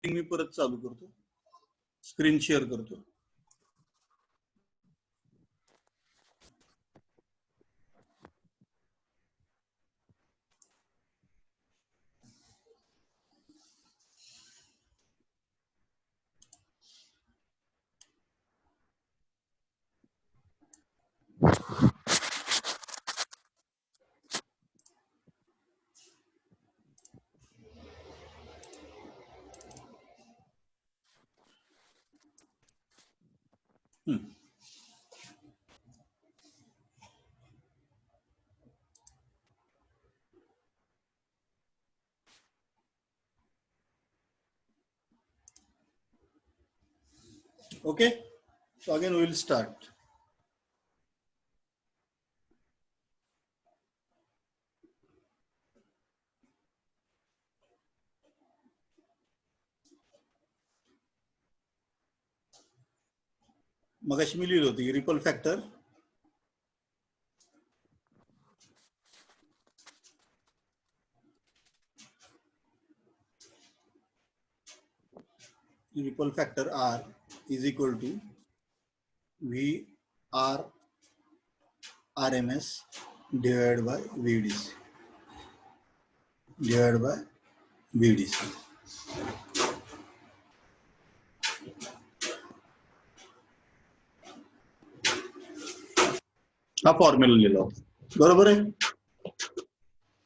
मी परत चालू करतो, स्क्रीन शेअर करतो. Okay, so again we will start. मगाशी मी लिहिलं होती ripple factor R is equal to V R RMS divided by VDC divided by VDC. हा फॉर्म्युला लिहिला होता, बरोबर आहे.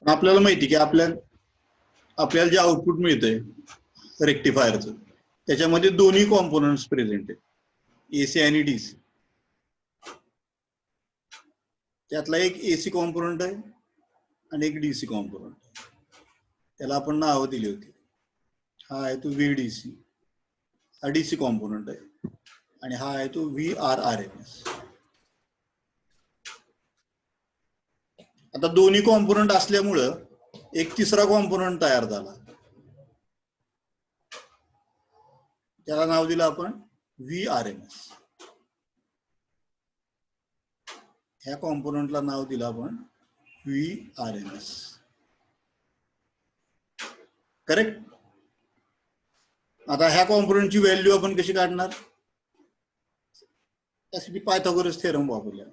आपल्याला माहिती की आपल्याला जे आउटपुट मिळतंय रेक्टिफायरचं त्याच्यामध्ये दोन्ही कॉम्पोनंट्स प्रेझेंट आहेत, एसी आणि डीसी. त्यातला एक एसी कॉम्पोनंट आहे आणि एक डीसी कॉम्पोनंट आहे. त्याला आपण नाव दिली होती. हा आहे तो VDC, हा डीसी कॉम्पोनंट आहे, आणि हा आहे तो VRRMS. आता दोन्ही कॉम्पोनंट असल्यामुळं एक तिसरा कॉम्पोनंट तयार झाला, त्याला नाव दिलं आपण VRMS. ह्या कॉम्पोनंटला नाव दिलं आपण VRMS. करेक्ट. आता ह्या कॉम्पोनंटची व्हॅल्यू आपण कशी काढणार? त्यासाठी पायथागोरस थेरम वापरूया.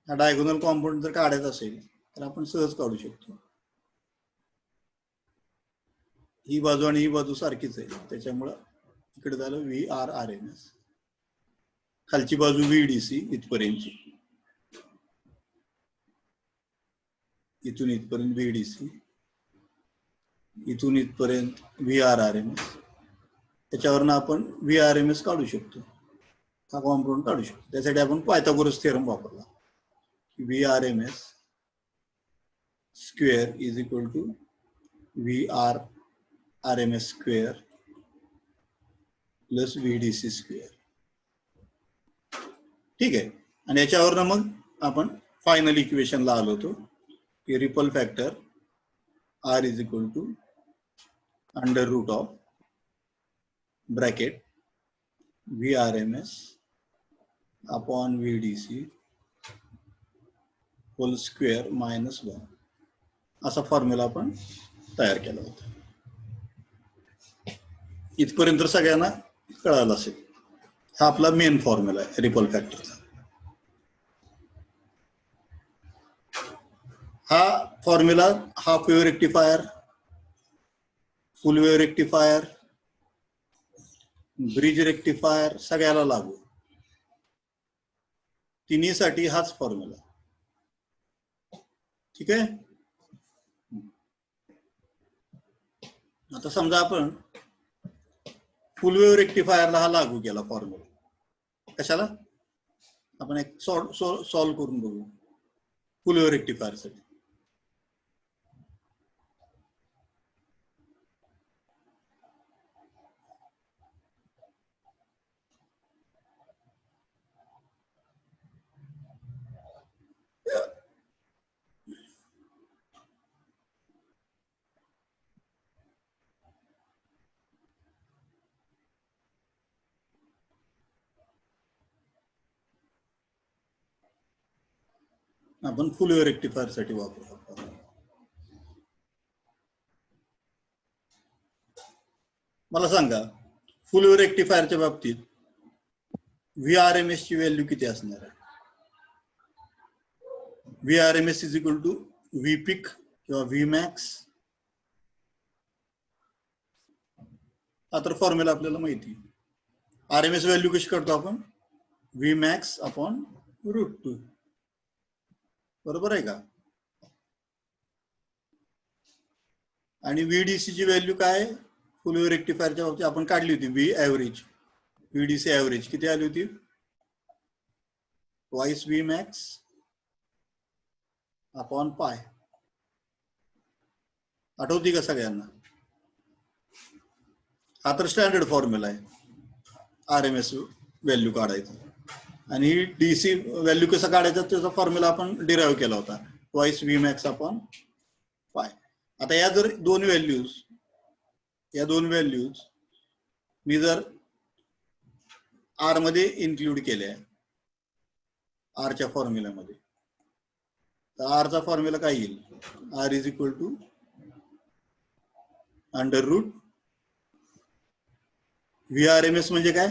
हा डायगोनल कॉम्पोनंट जर काढायचा असेल तर आपण सहज काढू शकतो. ही बाजू आणि ही बाजू सारखीच आहे, त्याच्यामुळं इकडे झालं VRRMS. खालची बाजू VDC इथपर्यंत, इथून इथपर्यंत VDC, इथून इथपर्यंत VRRMS. त्याच्यावरनं आपण VRMS काढू शकतो, हा कॉम्पोनंट काढू शकतो. त्यासाठी आपण पायथागोरस थेरम वापरला. VRMS square is equal to VRRMS square plus VDC square. ठीक आहे. आणि याच्यावरनं मग आपण फायनल इक्वेशनला आलो होतो की ripple factor R is equal to under root of bracket VRMS upon VDC whole square minus 1 असा फॉर्म्युला आपण तयार केला होता. इथपर्यंत सगळ्यांना कळालं असेल. हा आपला मेन फॉर्म्युला आहे रिपल फॅक्टरचा. हा फॉर्म्युला हाफ वेव्ह रेक्टिफायर, फुल वेव्ह रेक्टिफायर, ब्रिज रेक्टिफायर सगळ्याला लागू. तिन्हीसाठी हाच फॉर्म्युला. ठीक आहे. आता समजा आपण फुल वेव्ह रेक्टिफायरला हा लागू केला फॉर्म्युला. कशाला? आपण एक सॉल्व करून बघू फुल वेव्ह रेक्टिफायर साठी. आपण फुल वेव्ह रेक्टिफायर साठी वापरू. मला सांगा फुल वेव्ह रेक्टिफायरच्या बाबतीत VRMS ची व्हॅल्यू किती असणार आहे? VRMS is equal to V peak किंवा V मॅक्स. हा तर फॉर्म्युला आपल्याला माहिती. RMS व्हॅल्यू कशी करतो आपण? V max upon √2. बरोबर आहे का? आणि VDC ची व्हॅल्यू काय? फुल वेव्ह रेक्टिफायरच्या बाबतीत आपण काढली होती V ॲव्हरेज. VDC ॲव्हरेज किती आली होती? ट्वाइस V मॅक्स अपॉन पाय. आठवती का सगळ्यांना? हा तर स्टँडर्ड फॉर्म्युला आहे RMS व्हॅल्यू काढायचा. आणि DC व्हॅल्यू कसं काढायचं त्याचा फॉर्म्युला आपण डिराईव्ह केला होता, ट्वाइस V मॅक्स अपॉन पाय. आता या जर दोन व्हॅल्यूज मी जर R मध्ये इन्क्लूड केल्या R च्या फॉर्म्युल्यामध्ये, तर R चा फॉर्म्युला काय येईल? R is equal to under root VRMS म्हणजे काय?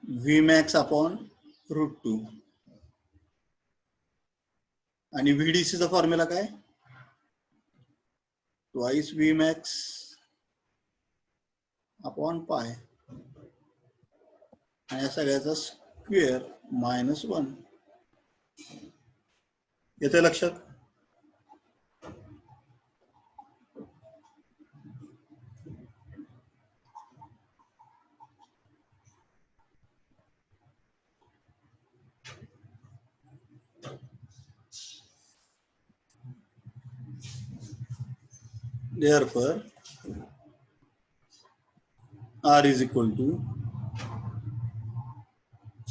V max upon √2. आणि VDC चा फॉर्म्युला काय? ट्वाइस V मॅक्स अपॉन पाय. आणि या सगळ्याचा स्क्वेअर -1. येते लक्षात? Therefore, R is equal to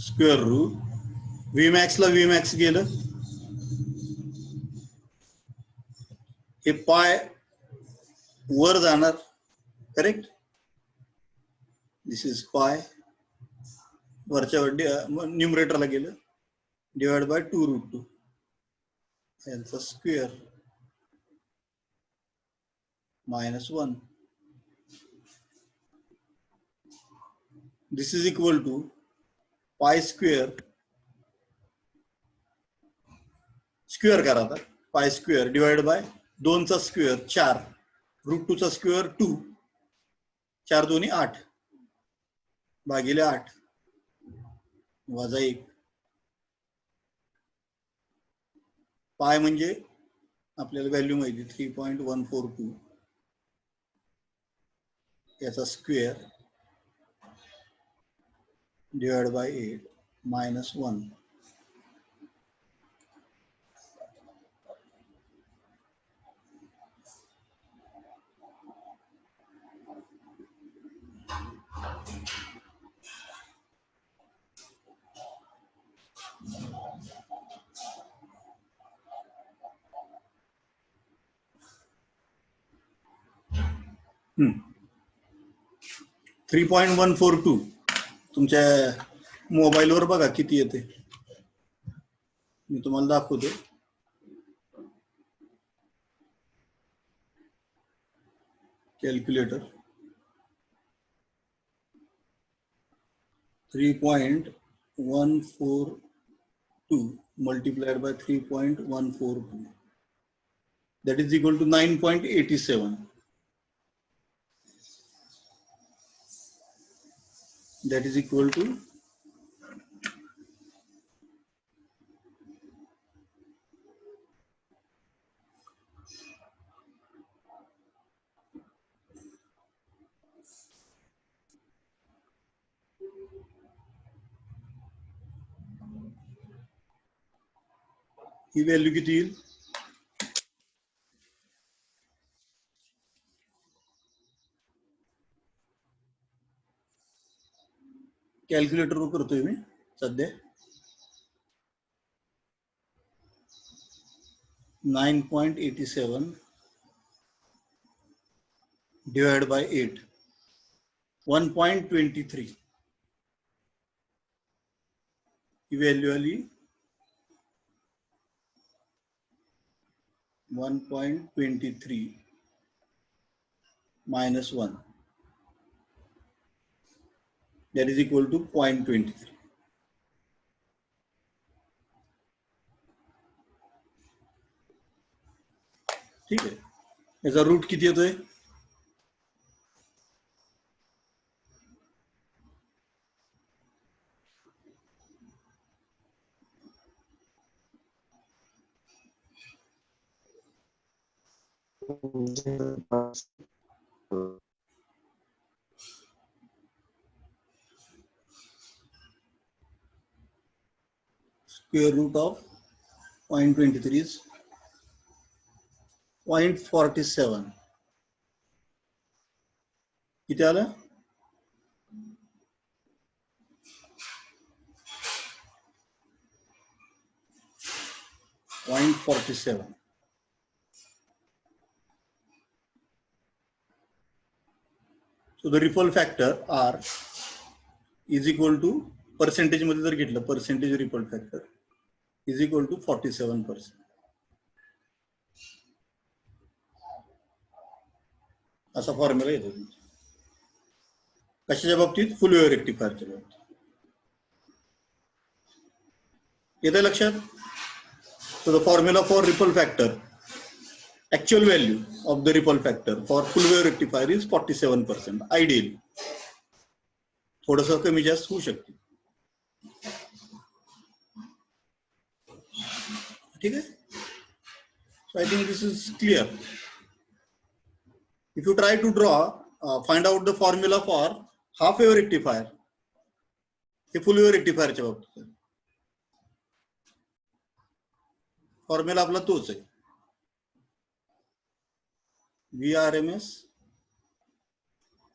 square root V max ला V max गेलं, हे पाय वर जाणार, करेक्ट? दिस इज पाय, वरच्या न्यूमरेटरला गेलं, डिवाइड बाय 2√2 यांचा square -1. This is equal to pi square करा आता, पाय स्क्वेअर डिवाइड बाय 2 चा स्क्वेअर 4, √2 चा स्क्वेअर 2, 4 दोन्ही 8 भागिले 8 वजा 1. पाय म्हणजे आपल्याला व्हॅल्यू माहिती 3.142, याचा स्क्वेअर डिवाइड बाय 8 -1. हम्म 3.142 तुमच्या मोबाईलवर बघा किती येते, मी तुम्हाला दाखवतो. Calculator 3.142 multiplied by 3.142, that is equal to 9.87. That is equal to he value किती येईल? कॅल्क्युलेटर करतोय मी सध्या. 9.87 डिवाइड बाय 8, 1.23 ही व्हॅल्यू आली 1.23 minus 1, that is equal to 0.23. ठीक आहे, याचा रूट किती येतोय? Square root of 0.23 is 0.47. किती आलं? 0.47. So the ripple factor R is equal to percentage मध्ये जर घेतलं percentage ripple factor is equal to 47%. असा फॉर्म्युला येतो कशाच्या बाबतीत? फुल वेव्ह रेक्टिफायरच्या बाबतीत. येते लक्षात? So the formula for ripple factor, actual value of the ripple factor for full wave rectifier is 47%. Ideally थोडंसं कमी जास्त होऊ शकते. ठीक आहे. So I think this is clear. If you try to draw, find out the formula for half wave rectifier, हे full wave rectifier च्या बाबतीत फॉर्म्युला आपला तोच आहे, VRMS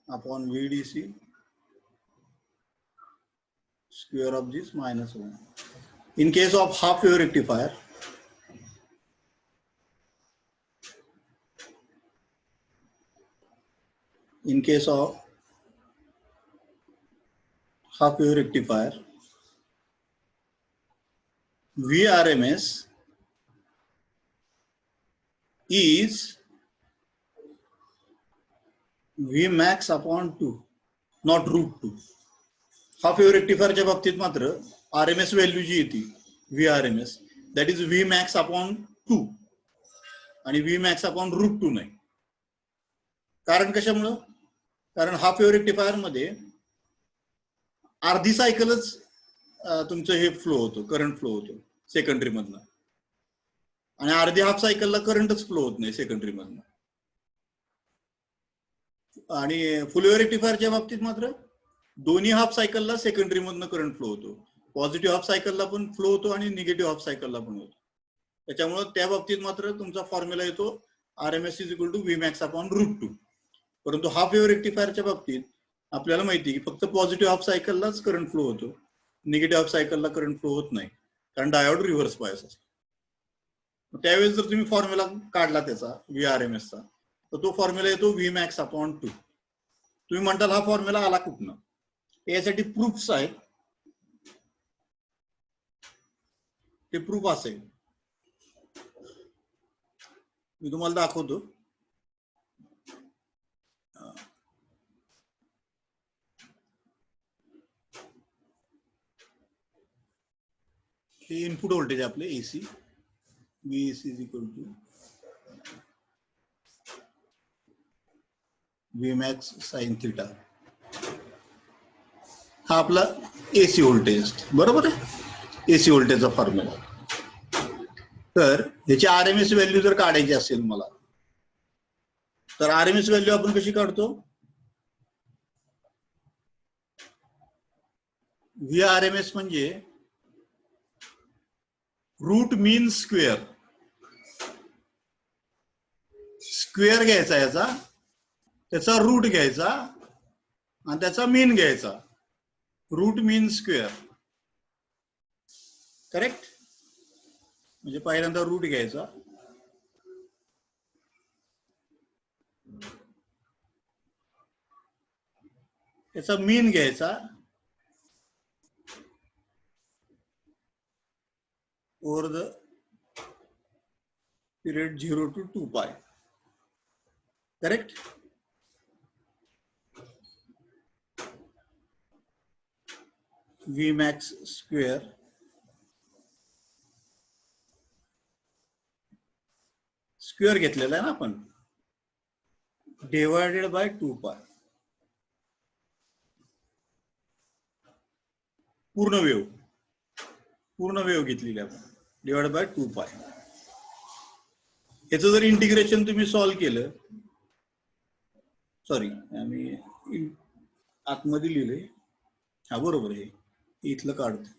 upon VDC square of this minus 1. In case of half wave rectifier, in case of half wave rectifier, VRMS is Vmax upon 2, not root 2. Half wave रेक्टिफायरच्या बाबतीत मात्र RMS value जी येते VRMS, that is Vmax upon 2 आणि Vmax upon root 2 नाही. कारण कशामुळं? कारण half wave rectifier मध्ये अर्धी सायकलच तुमचं हे फ्लो होतो, करंट फ्लो होतो सेकंडरी मधनं, आणि अर्धी हाफ सायकलला करंटच फ्लो होत नाही सेकंडरी मधनं. आणि फुल वेव्ह रेक्टिफायरच्या बाबतीत मात्र दोन्ही हाफ सायकलला सेकंडरी मधनं करंट फ्लो होतो, पॉझिटिव्ह हाफ सायकलला पण फ्लो होतो आणि निगेटिव्ह हाफ सायकलला पण होतो. त्याच्यामुळे त्या बाबतीत मात्र तुमचा फॉर्म्युला येतो RMS is equal to Vmax upon root 2. परंतु हाफ वेव्ह रेक्टिफायरच्या बाबतीत आपल्याला माहिती आहे की फक्त पॉझिटिव्ह हाफ सायकललाच करंट फ्लो होतो, निगेटिव्ह हाफ सायकलला करंट फ्लो होत नाही, कारण डायोड रिव्हर्स बायस असतो. त्यावेळेस जर तुम्ही फॉर्म्युला काढला त्याचा VRMS चा, तर तो फॉर्म्युला येतो Vmax अपॉन 2. तुम्ही म्हणताल हा फॉर्म्युला आला कुठनं? यासाठी प्रूफ्स आहेत. ते प्रूफ असेल मी तुम्हाला दाखवतो. हे इनपुट व्होल्टेज आपले AC, VAC is equal to Vmax sin theta. हा आपला AC व्होल्टेज, बरोबर आहे, AC व्होल्टेजचा फॉर्म्युला. तर ह्याची RMS व्हॅल्यू जर काढायची असेल मला, तर RMS व्हॅल्यू आपण कशी काढतो? VRMS म्हणजे रूट मीन स्क्वेअर. स्क्वेअर घ्यायचा याचा, त्याचा रूट घ्यायचा आणि त्याचा मीन घ्यायचा. Root mean square, correct? म्हणजे पहिल्यांदा रूट घ्यायचा, त्याचा मीन घ्यायचा, over the period 0 to 2π, correct? V max square square घेतलेला आहे ना आपण, डिवायडेड बाय 2π पूर्ण वेव घेतलेली आपण डिवाइड बाय 2π. याचं जर इंटिग्रेशन तुम्ही सॉल्व्ह केलं, सॉरी आम्ही आतमध्ये लिहिले, हा बरोबर आहे, इथलं काढतो.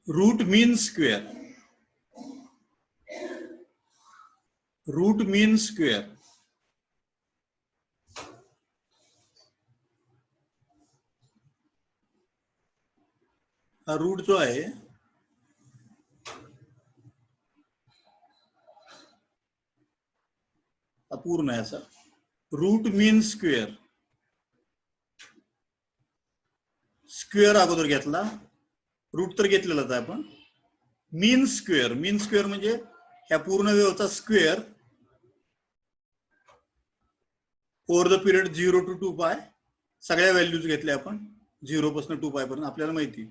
रूट मीन स्क्वेअर हा रूट जो आहे अपूर्ण आहे असा. रूट मीन स्क्वेअर अगोदर घेतला, रूट तर घेतलेलाच आहे आपण. मीन स्क्वेअर म्हणजे ह्या पूर्ण वेव्हचा square over the period 0 to 2π. सगळ्या व्हॅल्यूज घेतल्या आपण 0 पासून 2π पर्यंत. आपल्याला माहिती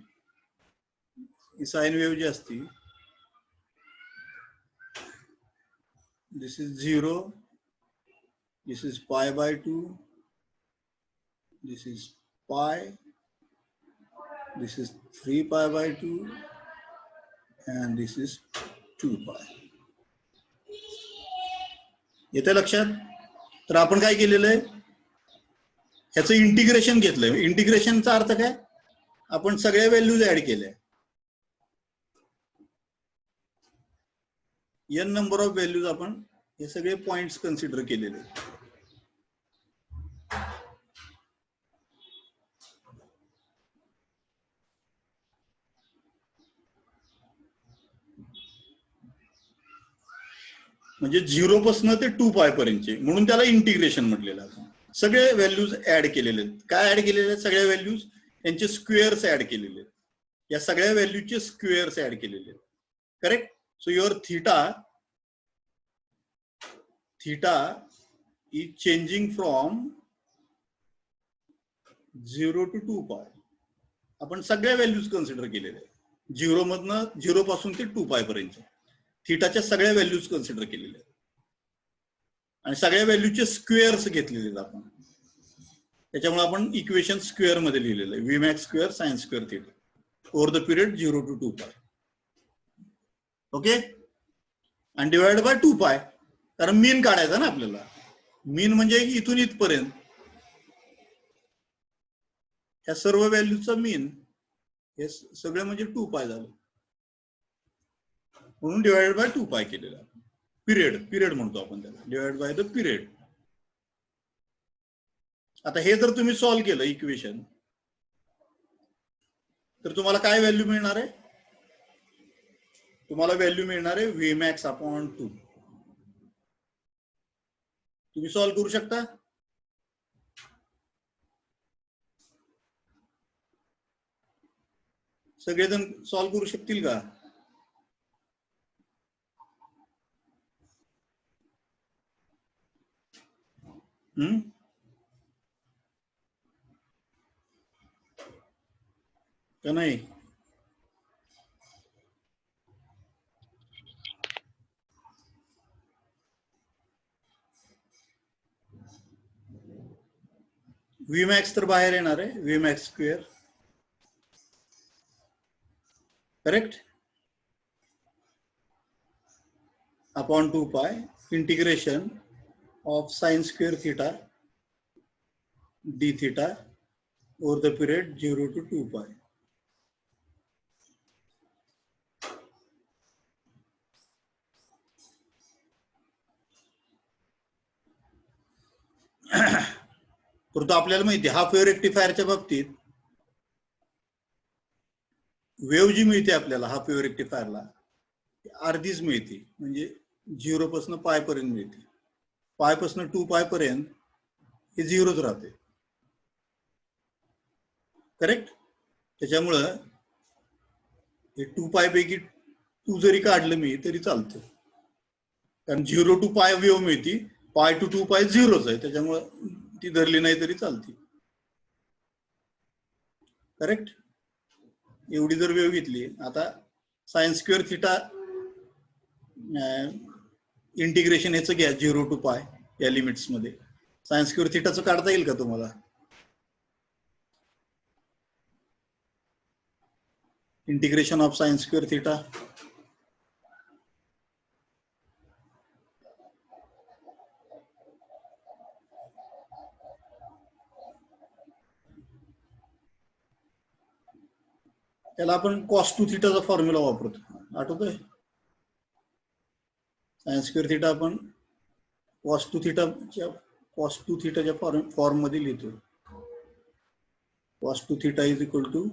ही साइन वेव्ह जी असती, दिस is 0, this is π/2, this is π, this is 3π/2 and this is 2π. येते लक्षात? तर आपण काय केलेलं आहे, ह्याचं इंटिग्रेशन घेतलंय. इंटिग्रेशनचा अर्थ काय, आपण सगळ्या व्हॅल्यूज ऍड केल्या, n नंबर ऑफ व्हॅल्यूज आपण हे सगळे पॉइंट्स कन्सिडर केलेले. म्हणजे 0 पासून ते 2π पर्यंतचे, म्हणून त्याला इंटिग्रेशन म्हटलेलं आहे. सगळे व्हॅल्यूज ऍड केलेले आहेत. काय ऍड केलेले आहेत? सगळ्या व्हॅल्यूज यांचे स्क्वेअर्स ऍड केलेले आहेत. या सगळ्या व्हॅल्यूचे स्क्वेअर्स ऍड केलेले आहेत. Correct? So your theta is changing from 0 to 2π. आपण सगळ्या व्हॅल्यूज कन्सिडर केलेल्या आहेत. 0 पासून ते 2π पर्यंत थीटाच्या सगळ्या व्हॅल्यूज कन्सिडर केलेल्या आहेत आणि सगळ्या व्हॅल्यूचे स्क्वेअर्स घेतलेले आहेत आपण. त्याच्यामुळे आपण इक्वेशन स्क्वेअर मध्ये लिहिलेलं आहे, v max square sine square theta over the period 0 to 2π. Okay, आणि डिवाइड बाय 2π, कारण मीन काढायचा ना आपल्याला. मीन म्हणजे इथून इथपर्यंत ह्या सर्व व्हॅल्यूचा मीन, हे सगळे म्हणजे 2π झालं, म्हणून डिवाइडेड बाय 2π केलेला. पिरियड म्हणतो आपण त्याला, डिवाइड बाय द पिरियड. आता हे जर तुम्ही सॉल्व्ह केलं इक्वेशन, तर तुम्हाला काय व्हॅल्यू मिळणार आहे? तुम्हाला व्हॅल्यू मिळणार आहे व्ही मॅक्स अपॉन 2. तुम्ही सॉल्व्ह करू शकता? सगळेजण सॉल्व्ह करू शकतील का? का नाही? व्ही मॅक्स तर बाहेर येणार आहे, v max square. Correct? Upon 2π integration of sine square theta d theta over the period 0 to 2π. परंतु आपल्याला माहिती हाफ वेव्ह रेक्टिफायरच्या बाबतीत वेव्ह जी मिळते आपल्याला हाफ वेव्ह रेक्टिफायरला अर्धीच मिळते, म्हणजे 0 पासून π पर्यंत मिळते. π पासून 2π पर्यंत हे 0च राहते. करेक्ट? त्याच्यामुळं हे 2π पैकी 2 जरी काढलं मी तरी चालतं, कारण 0 to π वेव्ह मिळती, π to 2π 0च आहे, त्याच्यामुळं ती धरली नाही तरी चालते. करेक्ट. एवढी जर वेव घेतली, आता साइन स्क्वेअर थिटा इंटिग्रेशन याचं घ्या 0 to पाय या लिमिट्स मध्ये. साइन स्क्वेअर थिटाचं काढता येईल का तुम्हाला? Integration of sine square theta. त्याला आपण कॉस टू थिटाचा फॉर्म्युला वापरतो, आठवतोय? साइन स्क्वेअर थिटा आपण कॉस टू थिटाच्या फॉर्म मध्ये लिहितो. Cos two theta is equal to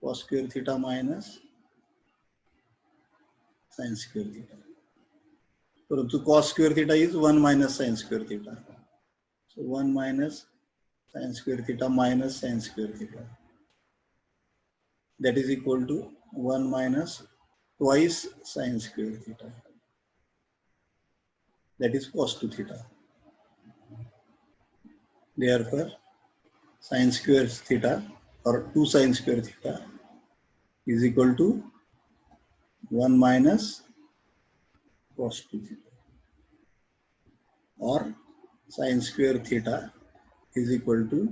cos square theta minus sine square theta. परंतु cos square theta is 1 minus sine square theta. So 1 minus sine square theta minus sine square theta. That is equal to 1 minus twice sine square theta. That is cos 2 theta. Therefore, sine square theta or 2 sine square theta is equal to 1 minus cos 2 theta. Or sine square theta is equal to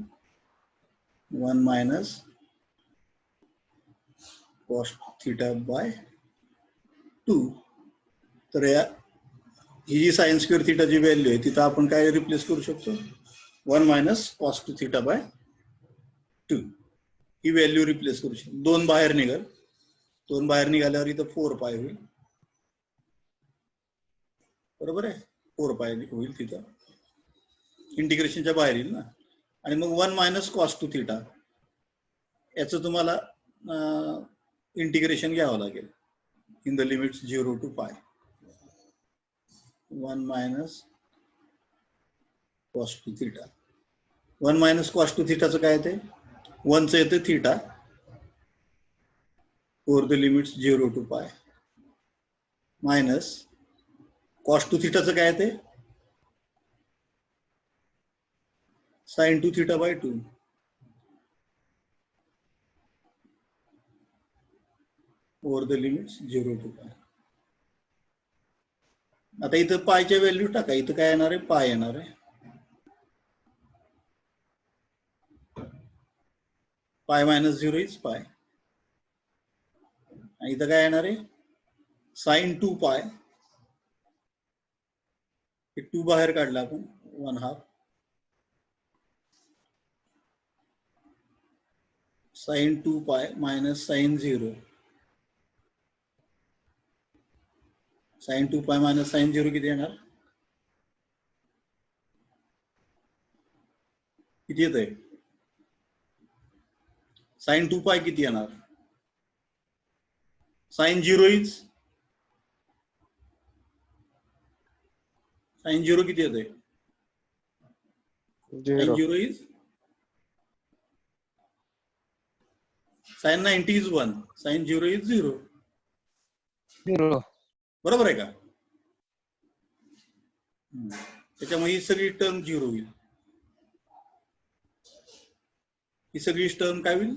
1 minus cos theta by 2. तर या ही जी sine square थिटाची value आहे तिथं आपण काय replace करू शकतो? 1 minus cos two theta by 2 he value replace करू शकतो. 2 बाहेर निघाल, 2 बाहेर निघाल्यावर इथं 4 पाय होईल. बरोबर आहे, 4 पाय होईल तिथं, इंटिग्रेशनच्या बाहेर येईल ना. आणि मग 1 मायनस कॉस टू थिटा याचं तुम्हाला इंटिग्रेशन घ्यावं लागेल in the limits 0 to pi. 1 minus cos two theta. 1 minus cos two थिटाचं काय येते? 1चं येते theta over the limits 0 to pi minus cos two थिटाचं काय येते? Sine two theta by 2. Over the limits 0 to पाय. आता इथं पायच्या व्हॅल्यू टाका. इथं काय येणार आहे? पाय येणार आहे. पाय मायनस 0 इज पाय. आणि इथं काय येणार आहे? साइन 2 पाय. 2 बाहेर काढला आपण, 1/2 sign 2 pi minus sign 0. Sign 2 pi minus sign 0 किती येणार? किती येत आहे? साइन 2 पाय किती येणार? साइन 0 इज साइन 0 किती येत आहे? Sine 0 is sine 90 is 1. Sine 0 is 0. बरोबर आहे का? त्याच्यामुळे ही सगळी टर्म 0 होईल. ही सगळी टर्म काय होईल?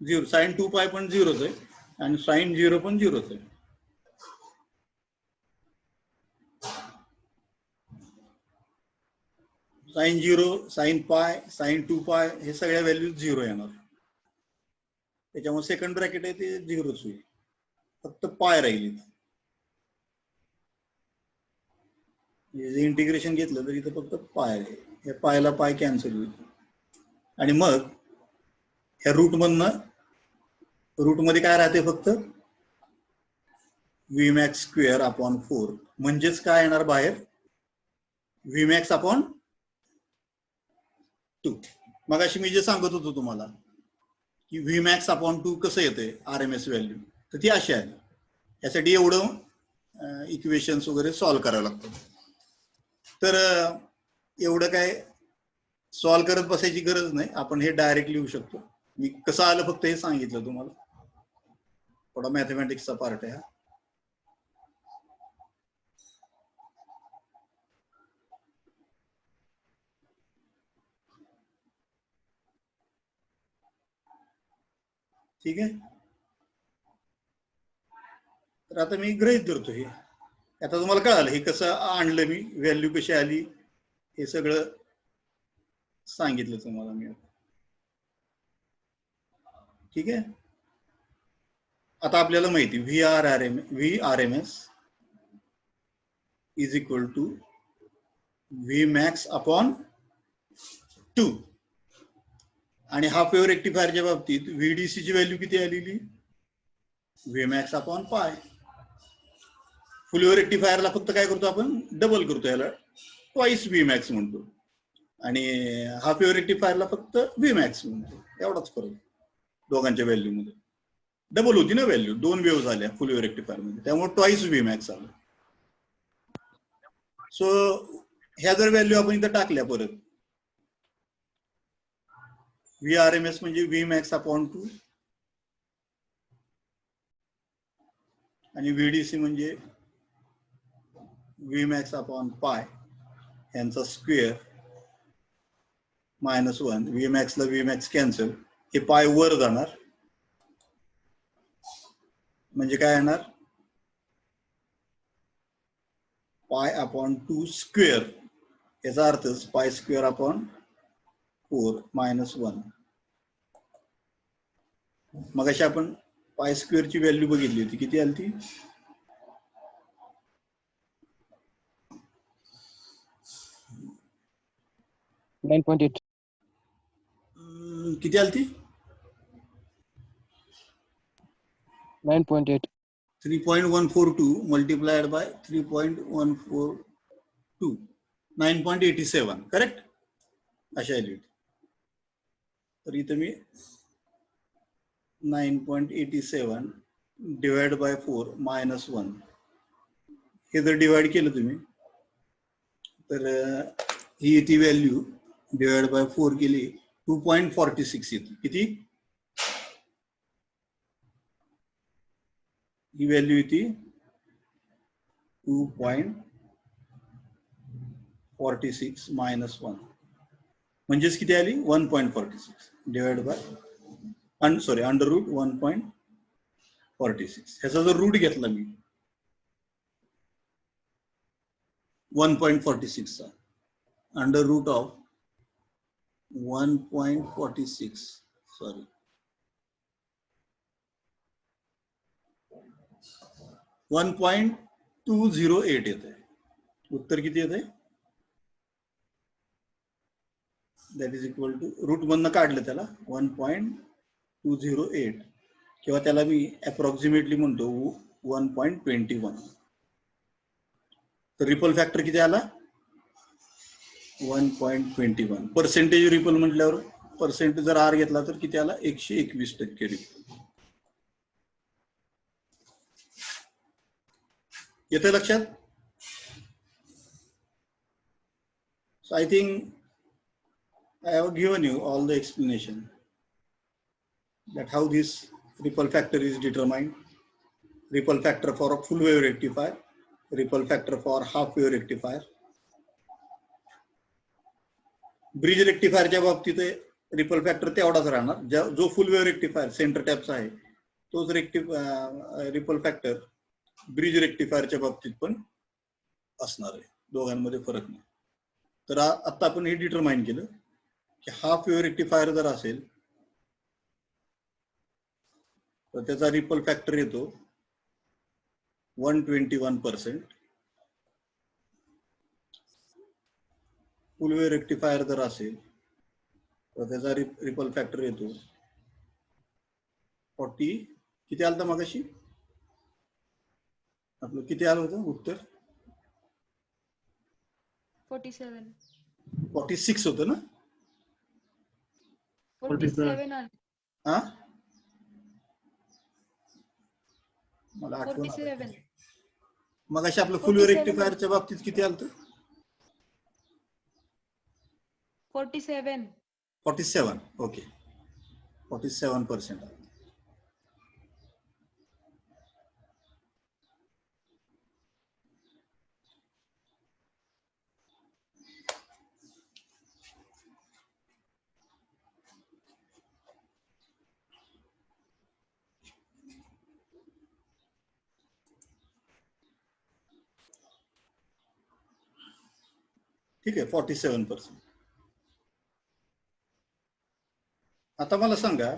0. साइन 2 पाय पण 0च आहे आणि साइन 0 पण 0च आहे. साइन 0, साइन पाय, साइन 2 पाय हे सगळ्या व्हॅल्यू 0 येणार. त्याच्यामुळे सेकंड ब्रॅकेट आहे ते 0च होईल. फक्त पाय राहील. इंटिग्रेशन घेतलं तर इथं फक्त पाय आहे. या पायला पाय कॅन्सल होईल. आणि मग ह्या रूट मध्ये काय राहते? फक्त व्ही मॅक्स स्क्वेअर अपॉन 4. म्हणजेच काय येणार बाहेर? V max upon 2. मग अशी मी जे सांगत होतो तुम्हाला की व्ही मॅक्स अपॉन 2 कसं येते RMS व्हॅल्यू, तर ती अशी आहे. यासाठी एवढं इक्वेशन्स वगैरे सॉल्व्ह करावं लागतं. तर एवढं काय सॉल्व्ह करत बसायची गरज नाही. आपण हे डायरेक्ट लिहू शकतो. मी कसं आलं फक्त हे सांगितलं तुम्हाला. थोडा मॅथमॅटिक्सचा पार्ट आहे हा. ठीक आहे. तर आता मी गृहीत धरतो हे. आता तुम्हाला कळालं हे कसं आणलं मी, व्हॅल्यू कशी आली हे सगळं सांगितलं तुम्हाला मी. ठीक आहे. आता आपल्याला माहिती V R M S is equal to V max upon 2. आणि हाफ वेव्ह रेक्टिफायरच्या बाबतीत व्हीडीसी ची व्हॅल्यू किती आलेली? व्ही मॅक्स अपॉन पाय. फुल वेव्ह रेक्टिफायरला फक्त काय करतो आपण, डबल करतो, याला ट्वाइस व्ही मॅक्स म्हणतो. आणि हाफ वेव्ह रेक्टिफायरला फक्त व्ही मॅक्स म्हणतो. एवढाच फरक दोघांच्या व्हॅल्यू मध्ये. डबल होती ना व्हॅल्यू, 2 वेव्ह झाल्या फुल वेव्ह रेक्टिफायर मध्ये, त्यामुळे ट्वाइस व्ही मॅक्स आलं. सो ह्या जर व्हॅल्यू आपण इथं टाकल्या परत, व्ही आर एम एस म्हणजे व्ही मॅक्स अपॉन 2 आणि व्हीडीसी म्हणजे व्ही मॅक्स अपॉन पाय यांचा स्क्वेअर -1. व्ही मॅक्सला व्ही मॅक्स कॅन्सल, हे पाय वर जाणार, म्हणजे काय येणार, पाय अपॉन 2 स्क्वेअर. याचा अर्थ पाय स्क्वेअर अपॉन 4 -1. मग अशी आपण पाय स्क्वेअर ची व्हॅल्यू बघितली होती, किती आली ती? किती आली ती? 9.8. 3.142 multiplied by 3.142, 9.87. करेक्ट. अशा आली होती. तर इथं मी 9.87 डिवाइड बाय 4 -1 हे जर डिवाइड केलं तुम्ही तर ही ती व्हॅल्यू डिवाइड बाय 4 केली 2.46 येते. किती? ही व्हॅल्यू येते 2.46 -1 म्हणजेच किती आली? 1.46 डिवाइड बाय अंडर रूट 1.46. ह्याचा जर रूट घेतला मी 1.46 चा, अंडर रूट ऑफ 1.46 सॉरी 1.208 येते. उत्तर किती येते? That is equal to, root मधनं काढलं त्याला 1.208 किंवा त्याला मी अप्रॉक्सिमेटली म्हणतो 1.21. तर रिपल फॅक्टर किती आला? 1.21. पर्सेंटेज रिपल म्हटल्यावर पर्सेंटेज जर आर घेतला तर किती आला? 121% रिपल. येते लक्षात? So I think I have given you all the explanation that how this ripple factor is determined. Ripple factor for a full wave rectifier, ripple factor for half wave rectifier. Bridge रेक्टिफायरच्या बाबतीत ripple factor तेवढाच राहणार. जो full wave rectifier centre टॅपचा आहे तोच ripple factor bridge रेक्टिफायरच्या बाबतीत पण असणार आहे. दोघांमध्ये फरक नाही. तर आता आपण हे डिटरमाइन केलं की हाफ वेव्ह रेक्टिफायर जर असेल तर त्याचा रिपल फॅक्टर येतो 121%. फुल वेव्ह रेक्टिफायर जर असेल तर त्याचा रिपल फॅक्टर येतो 40. किती आलं मग अशी आपलं किती आलं होतं उत्तर? 46 होतं ना? 47. हा मला आठवण आलं. मग अशी आपलं फुल वेव्ह रेक्टिफायरच्या बाबतीत किती आलं? 47. ओके, 47%. ठीक आहे 47%. आता मला सांगा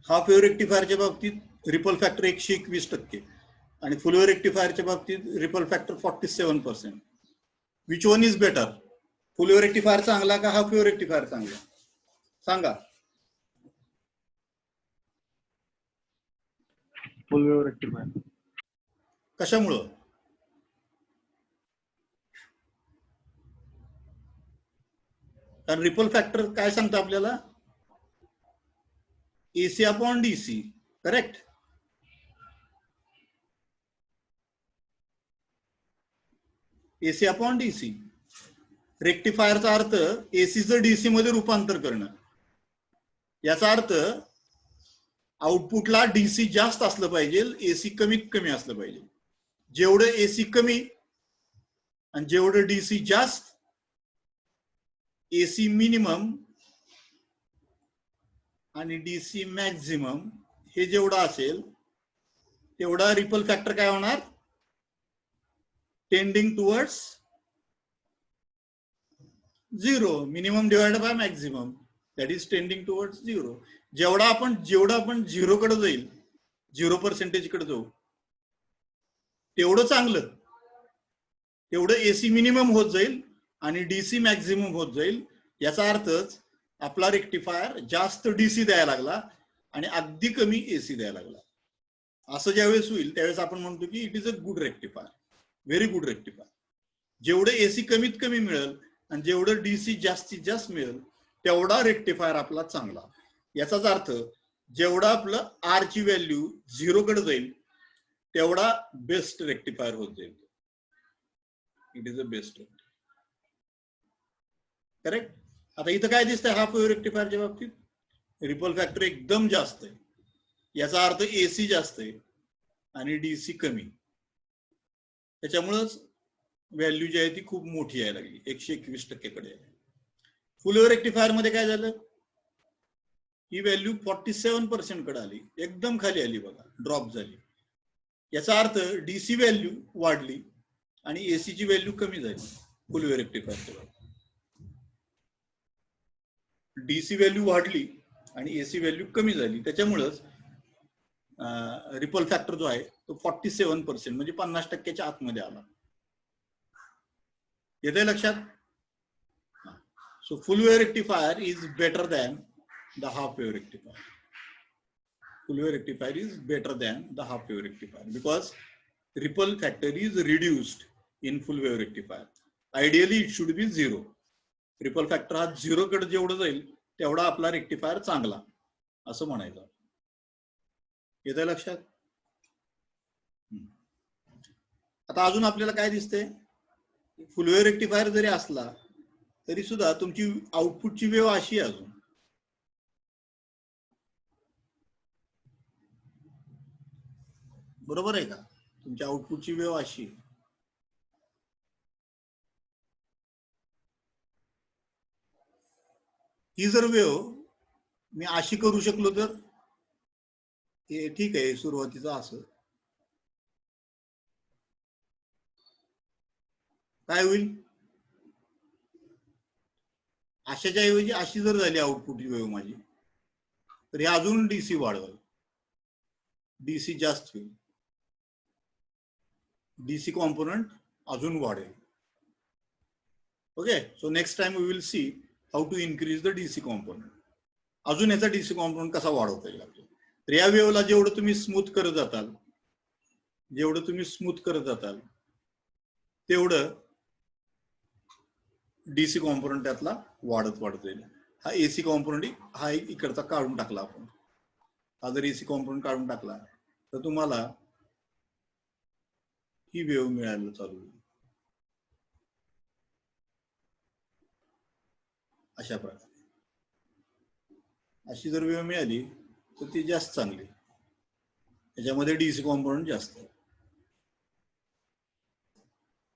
हाफ वेव्ह रेक्टिफायरच्या बाबतीत रिपल फॅक्टर 121% आणि फुल वेव्ह रेक्टिफायरच्या बाबतीत ripple factor 47%. Which one is better? Full wave rectifier चांगला का हाफ वेव्ह रेक्टिफायर चांगला? सांगा. फुल वेव्ह रेक्टिफायर. कशामुळं? कारण रिपल फॅक्टर काय सांगतं आपल्याला? AC upon DC, correct? AC upon DC. रेक्टिफायरचा अर्थ एसीचं डीसी मध्ये रूपांतर करणं. याचा अर्थ आउटपुटला डीसी जास्त असलं पाहिजे, एसी कमीत कमी असलं पाहिजे. जेवढं एसी कमी आणि जेवढं डीसी जास्त, एसी मिनिमम आणि डीसी मॅक्झिमम हे जेवढं असेल तेवढा रिपल फॅक्टर काय होणार? Tending towards 0. Minimum divided by maximum, that is tending towards 0. जेवढं आपण 0 कडे जाईल, 0% कडे जाऊ, तेवढं चांगलं, तेवढं एसी मिनिमम होत जाईल आणि डीसी मॅक्झिमम होत जाईल. याचा अर्थच आपला रेक्टिफायर जास्त डीसी द्यायला लागला आणि अगदी कमी एसी द्यायला लागला. असं ज्यावेळेस होईल त्यावेळेस आपण म्हणतो की it is a good rectifier, very good rectifier. जेवढं एसी कमीत कमी मिळेल आणि जेवढं डीसी जास्तीत जास्त मिळेल तेवढा रेक्टिफायर आपला चांगला. याचाच अर्थ जेवढा आपलं आर ची व्हॅल्यू 0 कडे जाईल तेवढा बेस्ट रेक्टिफायर होत जाईल. It is a best, correct? आता इथं काय दिसतंय हाफ वेव्ह रेक्टिफायरच्या बाबतीत? रिपल फॅक्टर एकदम जास्त आहे. याचा अर्थ एसी जास्त आहे आणि डीसी कमी. त्याच्यामुळंच व्हॅल्यू जी आहे ती खूप मोठी यायला लागली, 121% कडे. फुल वेव्ह रेक्टिफायर मध्ये काय झालं? ही व्हॅल्यू 47% कडे आली, एकदम खाली आली बघा, ड्रॉप झाली. याचा अर्थ डीसी व्हॅल्यू वाढली आणि एसीची व्हॅल्यू कमी झाली. फुल वेव्ह रेक्टिफायरच्या बाबतीत डीसी व्हॅल्यू वाढली आणि एसी व्हॅल्यू कमी झाली. त्याच्यामुळेच रिपल फॅक्टर जो आहे तो 47% म्हणजे 50%च्या आतमध्ये आला. येते लक्षात? So full wave rectifier is better than the half wave rectifier. Full wave rectifier is better than the half wave rectifier because ripple factor is reduced in full wave rectifier. Ideally it should be 0. Ripple factor हा 0 कडे जेवढं जाईल तेवढा आपला rectifier चांगला, असं म्हणायचं. येतं लक्षात? आता अजून आपल्याला काय दिसतंय? फुल वेव्ह रेक्टिफायर जरी असला तरी सुद्धा तुमची आउटपुटची वेव्ह अशी आहे अजून. बरोबर आहे का? तुमच्या आउटपुटची वेव्ह अशी. ही जर वेव्ह मी अशी करू शकलो तर हे ठीक आहे, सुरुवातीचा असं काय होईल? अशाच्या ऐवजी अशी जर झाली आउटपुटची वेव्ह माझी तर हे अजून डीसी वाढवेल, डीसी जास्त होईल, डीसी कॉम्पोनंट अजून वाढेल. Okay, so next time we will see how to increase the DC component. अजून याचा डीसी कॉम्पोनंट कसा वाढवता येईल आपल्याला. तर या वेव्हला जेवढं तुम्ही स्मूथ करत जाताल, तेवढं डीसी कॉम्पोनंट त्यातला वाढत जाईल. हा एसी कॉम्पोनंट हा एक इकडचा काढून टाकला आपण. हा जर एसी कॉम्पोनंट काढून टाकला तर तुम्हाला ही वेव्ह मिळायला चालू होईल अशा प्रकारे. अशी जर वेव्ह मिळाली तर ती जास्त चांगली, त्याच्यामध्ये डीसी कॉम्पोनंट जास्त.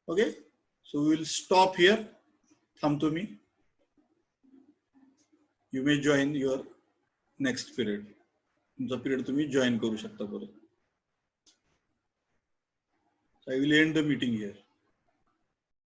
Okay, so we will stop here. थांबतो मी. You may join your next period. तुमचा पिरियड तुम्ही जॉईन करू शकता परत. I will end the meeting here.